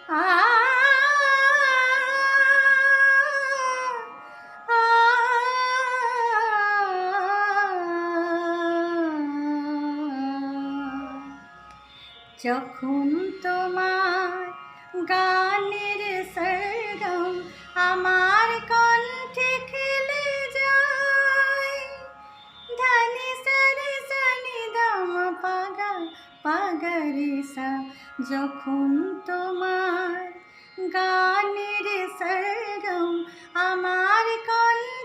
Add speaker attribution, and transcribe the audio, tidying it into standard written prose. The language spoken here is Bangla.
Speaker 1: আ আ যখন তোমার গানের সরগম আমার কণ্ঠে খেলে যায়, ধানি সারে সানি দাম পাগা পাগারে সা, যখন তোমার গানের সরগম আমার কণ্ঠে